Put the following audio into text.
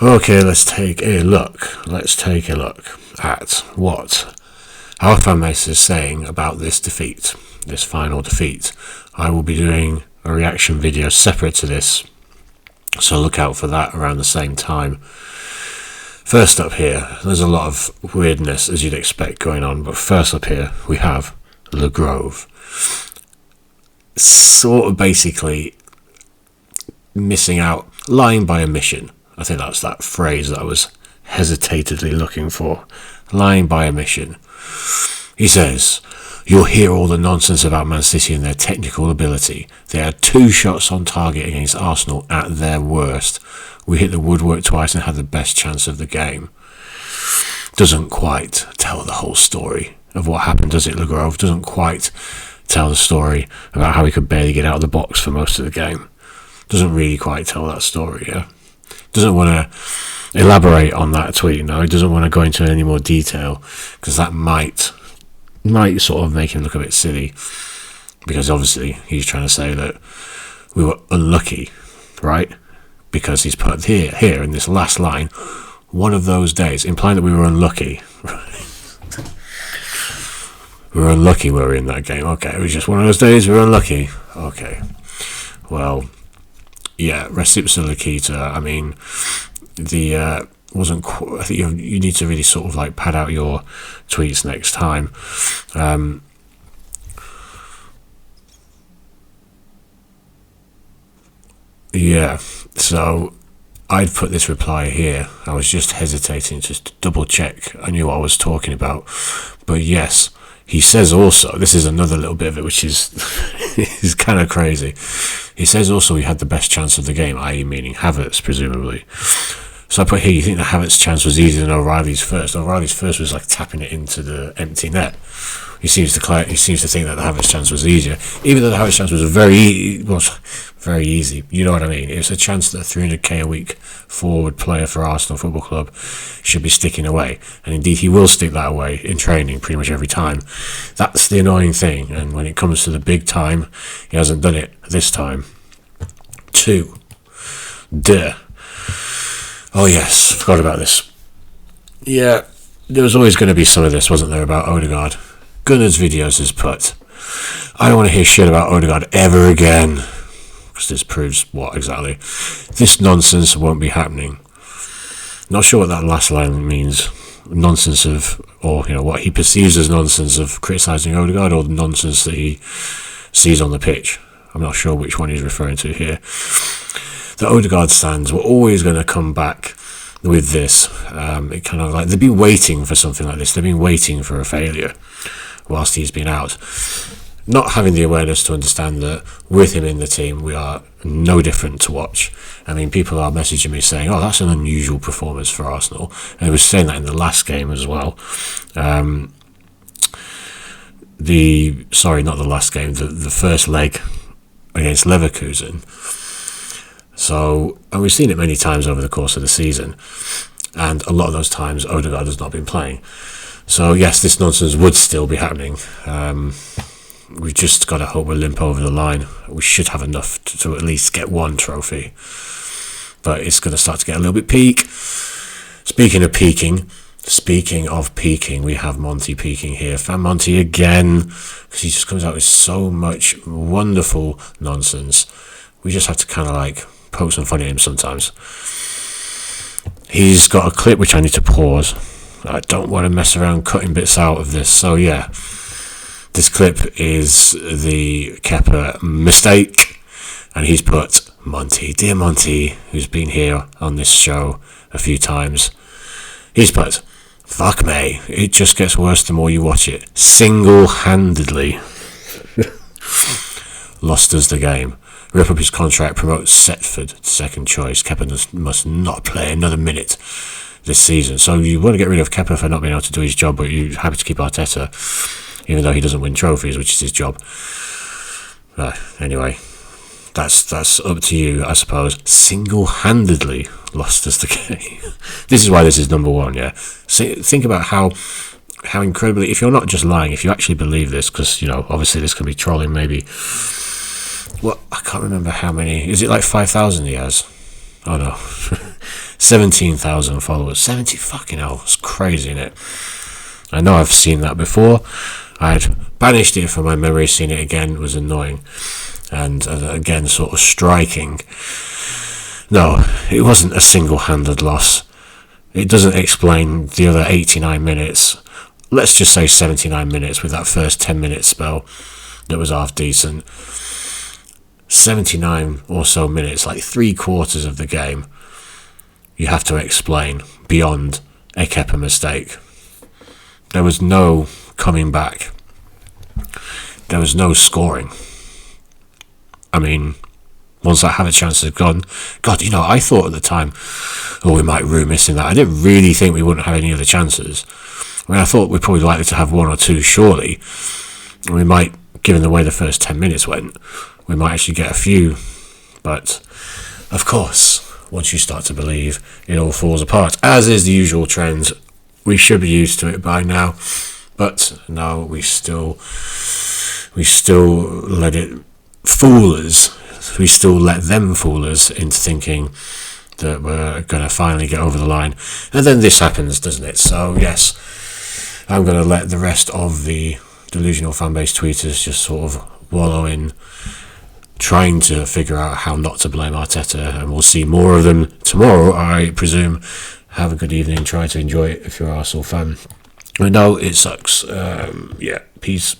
Okay, let's take a look. Let's take a look at what our fan base is saying about this defeat, this final defeat. I will be doing a reaction video separate to this, so look out for that around the same time. First up here, there's a lot of weirdness as you'd expect going on, but first up here we have Le Grove. Sort of basically missing out, lying by omission. I think that's that phrase that I was hesitatedly looking for. Lying by omission. He says, "You'll hear all the nonsense about Man City and their technical ability. They had 2 shots on target against Arsenal at their worst. We hit the woodwork twice and had the best chance of the game." Doesn't quite tell the whole story of what happened, does it, Le Grove? Doesn't quite tell the story about how he could barely get out of the box for most of the game. Doesn't really quite tell that story, yeah? Doesn't want to elaborate on that tweet, no? He doesn't want to go into any more detail, because that might sort of make him look a bit silly, because obviously he's trying to say that we were unlucky, right? Because he's put here in this last line, one of those days, implying that we were unlucky. We were unlucky we were in that game. Okay, it was just one of those days we were unlucky. Okay, well, yeah, Recipsa Lakita. I mean, the wasn't. I think you need to really sort of like pad out your tweets next time. Yeah, so I'd put this reply here. I was just hesitating just to double check I knew what I was talking about. But yes, he says also, this is another little bit of it which is is kind of crazy. He says also we had the best chance of the game, i.e. meaning Havertz, presumably. So I put here, you think that Havertz's chance was easier than O'Reilly's first? O'Reilly's first was like tapping it into the empty net. He seems to think that the Havertz chance was easier, even though the Havertz chance was very easy. You know what I mean? It was a chance that a 300k a week forward player for Arsenal Football Club should be sticking away, and indeed he will stick that away in training pretty much every time. That's the annoying thing, and when it comes to the big time, he hasn't done it this time. 2. Oh yes, forgot about this. Yeah, there was always going to be some of this, wasn't there, about Odegaard? Gunnar's videos has put, "I don't want to hear shit about Odegaard ever again." Because this proves what exactly? This nonsense won't be happening. Not sure what that last line means. Nonsense of, or what he perceives as nonsense of criticising Odegaard, or the nonsense that he sees on the pitch. I'm not sure which one he's referring to here. The Odegaard stands were always going to come back with this. It kind of like they've been waiting for something like this. They've been waiting for a failure whilst he's been out. Not having the awareness to understand that with him in the team, we are no different to watch. I mean, people are messaging me saying, "Oh, that's an unusual performance for Arsenal." And I was saying that in the last game as well. Not the last game, the first leg against Leverkusen. So, and we've seen it many times over the course of the season, and a lot of those times Odegaard has not been playing. So yes, this nonsense would still be happening. We've just got to hope we'll limp over the line. We should have enough to at least get one trophy, but it's going to start to get a little bit peak. Speaking of peaking, we have Monty peaking here. Fan Monty again, because he just comes out with so much wonderful nonsense. We just have to kind of like poke some fun at him sometimes. He's got a clip which I need to pause. I don't want to mess around cutting bits out of this. So yeah, this clip is the Kepa mistake, and he's put Monty, dear Monty, who's been here on this show a few times. He's put, "Fuck me, it just gets worse the more you watch it. Single-handedly lost us the game. Rip up his contract, promote Setford to second choice. Kepa must not play another minute this season." So you want to get rid of Kepa for not being able to do his job, but you're happy to keep Arteta, even though he doesn't win trophies, which is his job. Anyway, that's up to you, I suppose. Single-handedly lost us the game. This is why this is number one, yeah? So think about how incredibly, if you're not just lying, if you actually believe this, because, obviously this can be trolling maybe. Well, I can't remember how many. Is it like 5,000 he has? Oh no. 17,000 followers. 70 fucking hell. It's crazy, innit? I know I've seen that before. I had banished it from my memory. Seeing it again was annoying. And again, sort of striking. No, it wasn't a single-handed loss. It doesn't explain the other 89 minutes. Let's just say 79 minutes with that first 10-minute spell that was half decent. 79 or so minutes, like 3/4 of the game, you have to explain beyond a Kepa mistake. There was no coming back. There was no scoring. I mean, once I had a chance to gone, God, I thought at the time, we might rue missing that. I didn't really think we wouldn't have any other chances. I mean, I thought we'd probably likely to have one or two, surely. We might, given the way the first 10 minutes went, we might actually get a few. But, of course, once you start to believe, it all falls apart. As is the usual trend. We should be used to it by now. But no, we still let it fool us. We still let them fool us into thinking that we're going to finally get over the line. And then this happens, doesn't it? So, yes, I'm going to let the rest of the delusional fanbase tweeters just sort of wallow in trying to figure out how not to blame Arteta, and we'll see more of them tomorrow, I presume. Have a good evening. Try to enjoy it if you're an Arsenal fan. I know it sucks. Peace.